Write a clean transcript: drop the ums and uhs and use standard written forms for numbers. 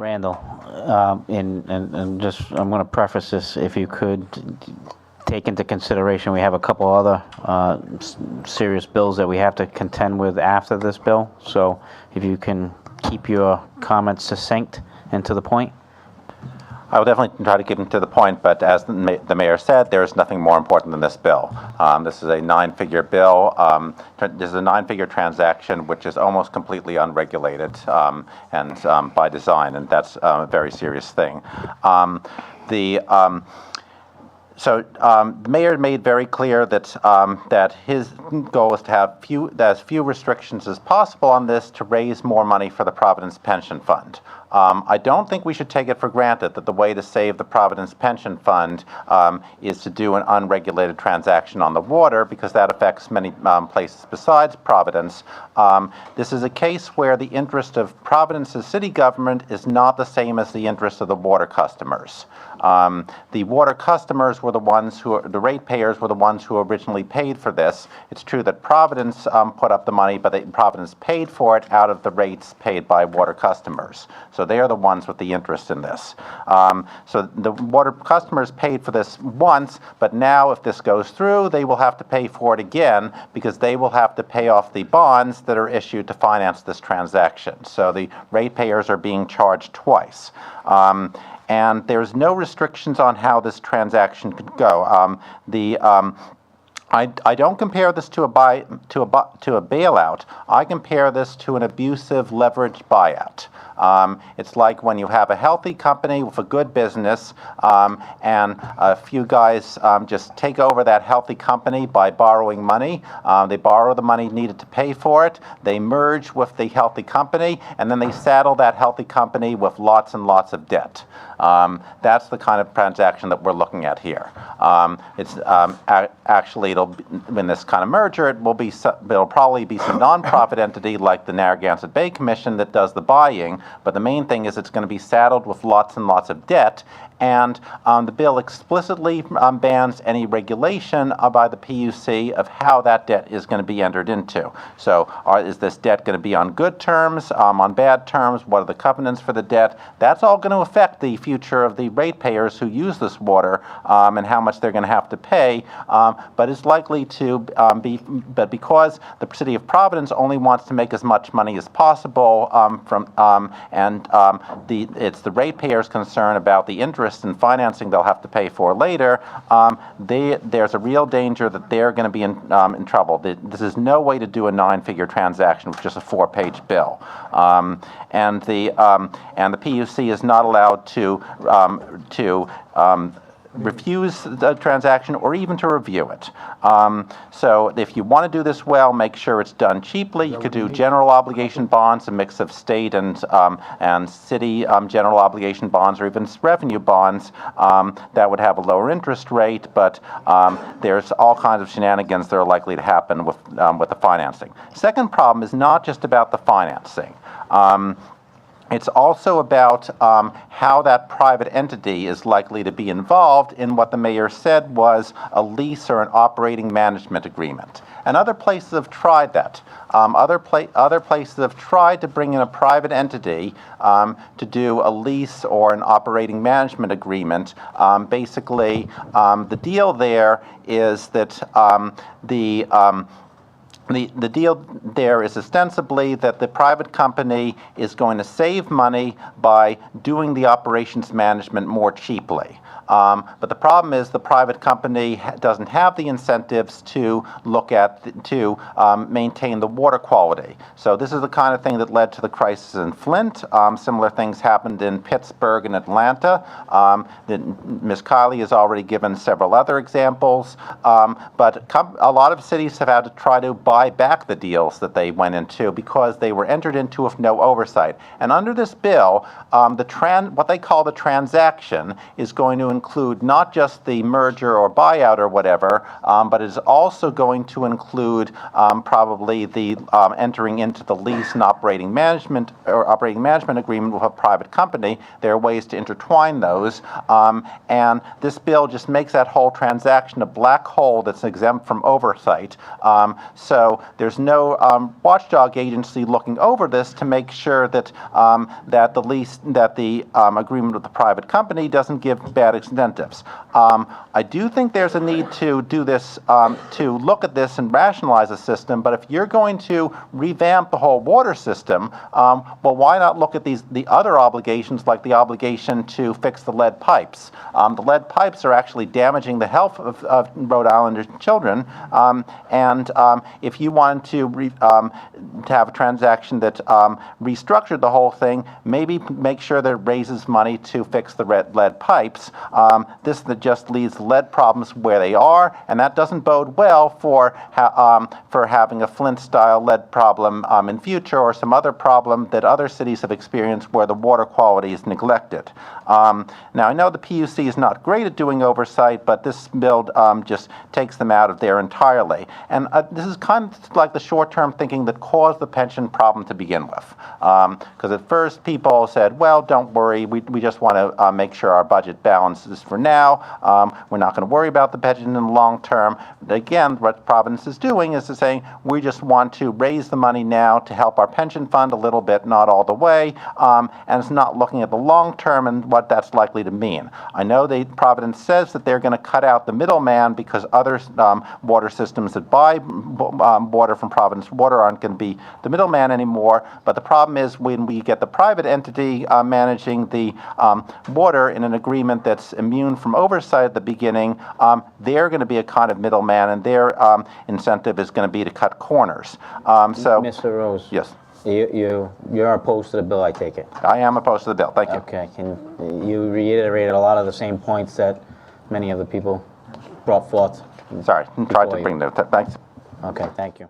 Randal, and just I'm going to preface this, if you could take into consideration we have a couple other serious bills that we have to contend with after this bill, so if you can keep your comments succinct and to the point. I will definitely try to keep them to the point, but as the mayor said, there is nothing more important than this bill. This is a 9-figure bill. This is a 9-figure transaction which is almost completely unregulated and by design, and that's a very serious thing. So the mayor made very clear that that his goal is to have as few restrictions as possible on this to raise more money for the Providence Pension Fund. I don't think we should take it for granted that the way to save the Providence Pension Fund is to do an unregulated transaction on the water, because that affects many places besides Providence. This is a case where the interest of Providence's city government is not the same as the interest of the water customers. The water customers were the ones the ratepayers were the ones who originally paid for this. It's true that Providence put up the money, but Providence paid for it out of the rates paid by water customers. So they are the ones with the interest in this. So the water customers paid for this once, but now if this goes through, they will have to pay for it again, because they will have to pay off the bonds that are issued to finance this transaction. So the ratepayers are being charged twice. And there's no restrictions on how this transaction could go. I don't compare this to a bailout. I compare this to an abusive leveraged buyout. It's like when you have a healthy company with a good business, and a few guys just take over that healthy company by borrowing money. They borrow the money needed to pay for it. They merge with the healthy company, and then they saddle that healthy company with lots and lots of debt. That's the kind of transaction that we're looking at here. Actually, in this kind of merger, it'll probably be some nonprofit entity like the Narragansett Bay Commission that does the buying, but the main thing is it's going to be saddled with lots and lots of debt, and the bill explicitly bans any regulation by the PUC of how that debt is going to be entered into. So is this debt going to be on good terms, on bad terms? What are the covenants for the debt? That's all going to affect the future of the ratepayers who use this water, and how much they're going to have to pay, but it's likely to but because the city of Providence only wants to make as much money as possible it's the ratepayers' concern about the interest and financing they'll have to pay for later, there's a real danger that they're going to be in trouble. This is no way to do a 9-figure transaction with just a 4-page bill. And the PUC is not allowed to refuse the transaction or even to review it. So if you want to do this well, make sure it's done cheaply. You could do general obligation bonds, a mix of state and city general obligation bonds, or even revenue bonds that would have a lower interest rate, but there's all kinds of shenanigans that are likely to happen with the financing. Second problem is not just about the financing. It's also about how that private entity is likely to be involved in what the mayor said was a lease or an operating management agreement. And other places have tried that. Other places have tried to bring in a private entity to do a lease or an operating management agreement. Basically, the deal there is that the deal there is ostensibly that the private company is going to save money by doing the operations management more cheaply. But the problem is the private company doesn't have the incentives to maintain the water quality. So this is the kind of thing that led to the crisis in Flint. Similar things happened in Pittsburgh and Atlanta. Ms. Kiley has already given several other examples. But a lot of cities have had to try to buy back the deals that they went into because they were entered into with no oversight. And under this bill, what they call the transaction is going to include not just the merger or buyout or whatever, but it is also going to include probably the entering into the lease and operating management agreement with a private company. There are ways to intertwine those, and this bill just makes that whole transaction a black hole that's exempt from oversight. So so there's no watchdog agency looking over this to make sure that that the agreement with the private company doesn't give bad incentives. I do think there's a need to do this, to look at this and rationalize the system, but if you're going to revamp the whole water system, well, why not look at the other obligations, like the obligation to fix the lead pipes? The lead pipes are actually damaging the health of Rhode Island children, and if you wanted to have a transaction that restructured the whole thing, maybe make sure that it raises money to fix the lead pipes. This that just leaves lead problems where they are, and that doesn't bode well for having a Flint-style lead problem in future, or some other problem that other cities have experienced where the water quality is neglected. Now, I know the PUC is not great at doing oversight, but this bill just takes them out of there entirely. And this is kind of like the short-term thinking that caused the pension problem to begin with. Because at first people said, well, don't worry, we just want to make sure our budget balances for now. We're not going to worry about the pension in the long term. But again, what Providence is doing is to say, we just want to raise the money now to help our pension fund a little bit, not all the way, and it's not looking at the long term and what that's likely to mean. I know Providence says that they're going to cut out the middleman because other water systems that buy water from Providence Water aren't going to be the middleman anymore, but the problem is when we get the private entity managing the water in an agreement that's immune from oversight at the beginning, they're going to be a kind of middleman, and their incentive is going to be to cut corners. So, Mr. Rose. yes. You're opposed to the bill, I take it? I am opposed to the bill. Thank you. Okay. You reiterated a lot of the same points that many of the people brought forth. Sorry, tried to bring that. Thanks. Okay, thank you.